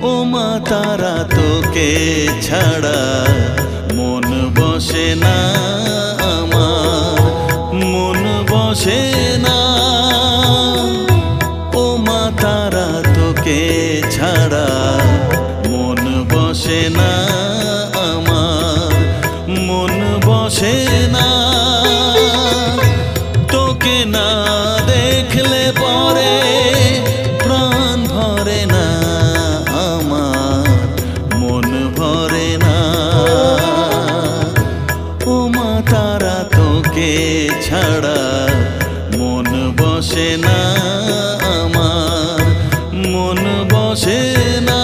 ও মা তারা তোকে ছাড়া মন বসে না আমার, মন বসে না। ও মা তারা তোকে ছাড়া মন বসে না আমার, মন বসে না। তোকে না দেখলে পরে প্রাণ ভরে না আমার, মন ভরে না। ও মা তারা তোকে ছাড়া মন বসে না আমার, মন বসে না।